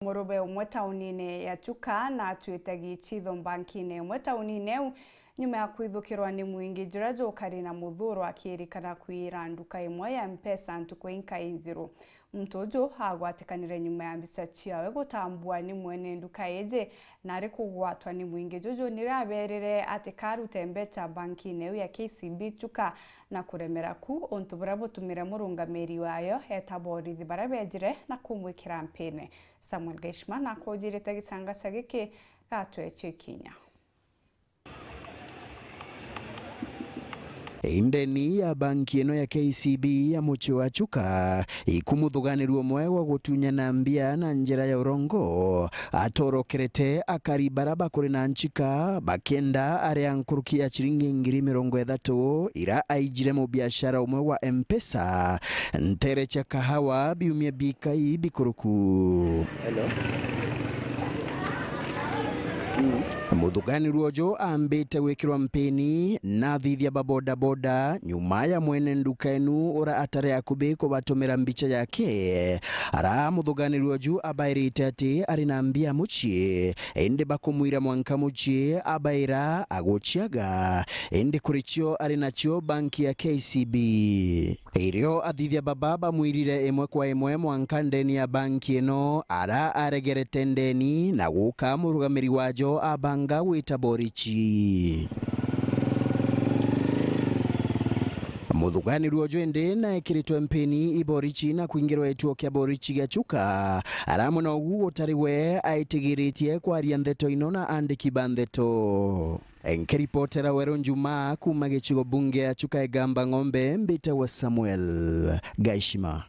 murube umwe taunine ya Chuka na atuitegi chitho bankine umwe taunine nyuma ya kwithukirwa ni mwingi njira njukari na muthuro akirikana kwira nduka imwe ya M-Pesa ntuku inkaithiru. Mtuju agwatikanire nyuma ya mbica ciawe gutambua ni mwene nduka eje na ari kugwatwa ni mwingi juju niraberere ati karute mbeca bankine ya KCB Chuka na kuremera ku ontu burabutumira murungamiri wayo etaborithi barabejire na kumwikira mpene. Samuel Gaishman akojirite gicanga giki gatweche Kinya. Indeni ya banki ino ya KCB ya muchi wa Chuka ikumuthuganirwo mwewa gutunyana mbia na njira ya urongo atorokerete akaribaraba kuri na nchika bakenda aria nkuruki ya chiringi ngiri 30 ira aijire mu biashara umwe wa M-Pesa ntere cha kahawa biumia bikai bikuruku. Hello. Muthugani ruojo ambite wikirwa mpeni na thithia baboda boda nyuma ya mwene nduka enu ora atare akubiko batumira mbicha yake ara muthugani ruojo abairite ati ari na mbia muchi ende bakumwira mwanka muchi abaira agochiaga ende kurichio ari nacho banki ya KCB irio athithia bababa mwirire emwe kwa emwe mwanka ndeni ya banki eno ara aregerete ndeni na guka murugamiri wajo abanga wita borichi. Muthugani ruojo ende na ekiritwe mpeni iborichi na kuingirwa etuo kia borichi gya Chuka aramu na ugu otariwe aitigiritie kwa riantheto inona andiki bantheto. Enkeripotera Wero Njuma kuma gichigo bunge ya Chuka egamba ng'ombe mbita wa Samuel Gaishima.